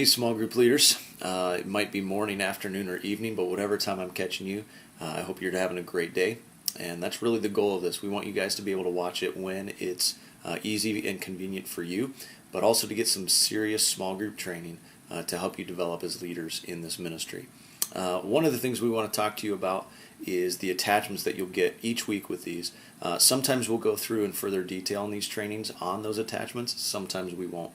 Hey, small group leaders. It might be morning, afternoon, or evening, but whatever time I'm catching you, I hope you're having a great day. And that's really the goal of this. We want you guys to be able to watch it when it's easy and convenient for you, but also to get some serious small group training to help you develop as leaders in this ministry. One of the things we want to talk to you about is the attachments that you'll get each week with these. Sometimes we'll go through in further detail in these trainings on those attachments. Sometimes we won't.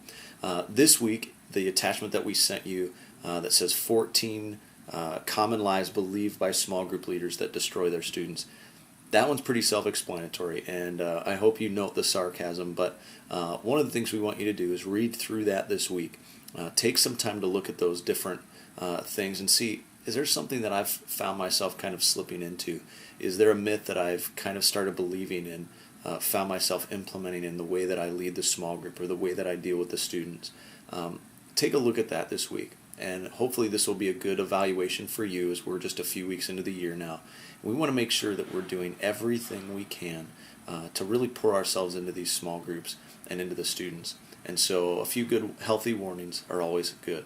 This week, the attachment that we sent you that says 14 common lies believed by small group leaders that destroy their students. That one's pretty self-explanatory, and I hope you note the sarcasm, but one of the things we want you to do is read through that this week. Take some time to look at those different things and see, is there something that I've found myself kind of slipping into? Is there a myth that I've kind of started believing in, found myself implementing in the way that I lead the small group or the way that I deal with the students? Take a look at that this week, and hopefully this will be a good evaluation for you as we're just a few weeks into the year now. We want to make sure that we're doing everything we can to really pour ourselves into these small groups and into the students. And so a few good, healthy warnings are always good.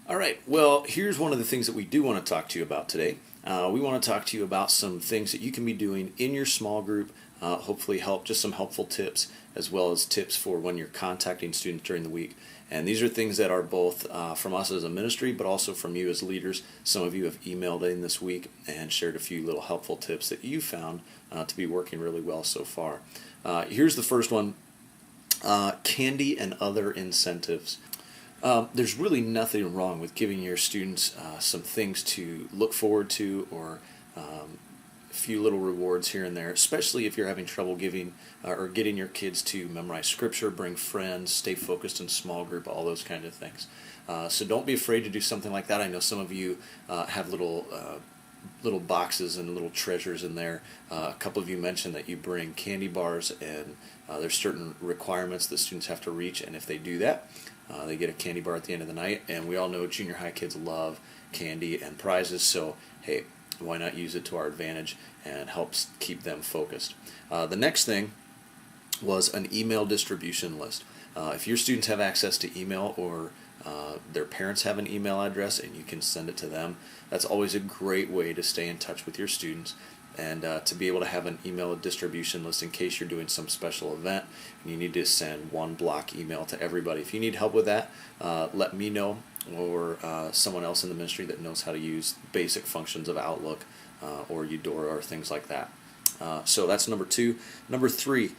All right, well, here's one of the things that we do want to talk to you about today. We want to talk to you about some things that you can be doing in your small group, hopefully just some helpful tips, as well as tips for when you're contacting students during the week. And these are things that are both from us as a ministry, but also from you as leaders. Some of you have emailed in this week and shared a few little helpful tips that you found to be working really well so far. Here's the first one, candy and other incentives. There's really nothing wrong with giving your students some things to look forward to, or a few little rewards here and there, especially if you're having trouble giving or getting your kids to memorize scripture, bring friends, stay focused in small group, all those kind of things. So don't be afraid to do something like that. I know some of you have little boxes and little treasures in there. A couple of you mentioned that you bring candy bars, and there's certain requirements that students have to reach, and if they do that, they get a candy bar at the end of the night. And we all know junior high kids love candy and prizes, so hey, why not use it to our advantage and helps keep them focused. The next thing was an email distribution list. If your students have access to email, or their parents have an email address and you can send it to them, that's always a great way to stay in touch with your students and to be able to have an email distribution list in case you're doing some special event and you need to send one block email to everybody. If you need help with that, let me know, or someone else in the ministry that knows how to use basic functions of Outlook or Eudora or things like that. So that's number 2. Number 3,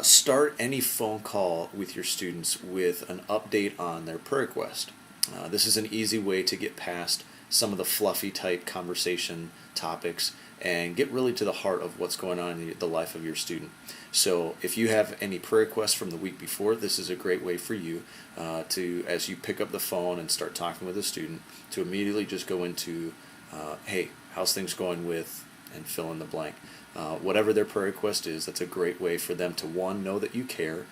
start any phone call with your students with an update on their prayer request. This is an easy way to get past some of the fluffy type conversation topics and get really to the heart of what's going on in the life of your student. So if you have any prayer requests from the week before, this is a great way for you to, as you pick up the phone and start talking with a student, to immediately just go into, hey, how's things going with, and fill in the blank. Whatever their prayer request is, that's a great way for them to, 1, know that you care,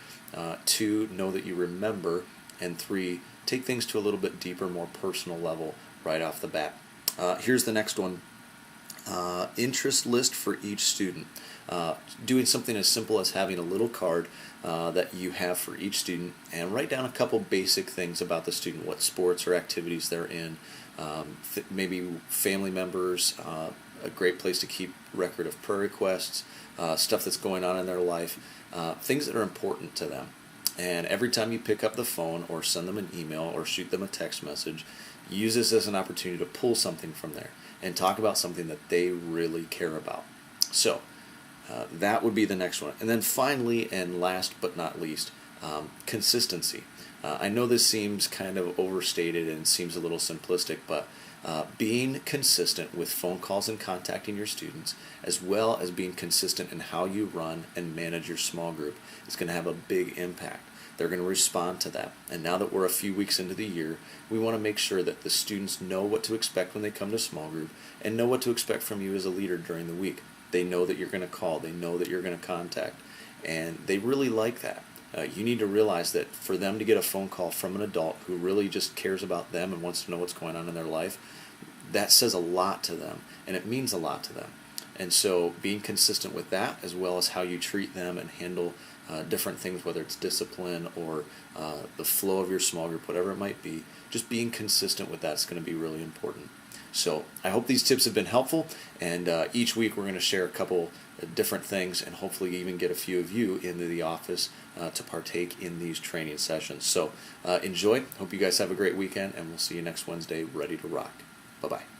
2, know that you remember, and 3, take things to a little bit deeper, more personal level right off the bat. Here's the next one. Interest list for each student. Doing something as simple as having a little card that you have for each student, and write down a couple basic things about the student, what sports or activities they're in, maybe family members, a great place to keep record of prayer requests, stuff that's going on in their life, things that are important to them. And every time you pick up the phone or send them an email or shoot them a text message, use this as an opportunity to pull something from there and talk about something that they really care about. So that would be the next one. And then finally, and last but not least, consistency. I know this seems kind of overstated and seems a little simplistic, but being consistent with phone calls and contacting your students, as well as being consistent in how you run and manage your small group, is going to have a big impact. They're going to respond to that. And now that we're a few weeks into the year, we want to make sure that the students know what to expect when they come to small group and know what to expect from you as a leader during the week. They know that you're going to call. They know that you're going to contact. And they really like that. You need to realize that for them to get a phone call from an adult who really just cares about them and wants to know what's going on in their life, that says a lot to them, and it means a lot to them. And so being consistent with that, as well as how you treat them and handle different things, whether it's discipline or the flow of your small group, whatever it might be, just being consistent with that is going to be really important. So I hope these tips have been helpful, and each week we're going to share a couple different things and hopefully even get a few of you into the office to partake in these training sessions. So enjoy. Hope you guys have a great weekend, and we'll see you next Wednesday, ready to rock. Bye-bye.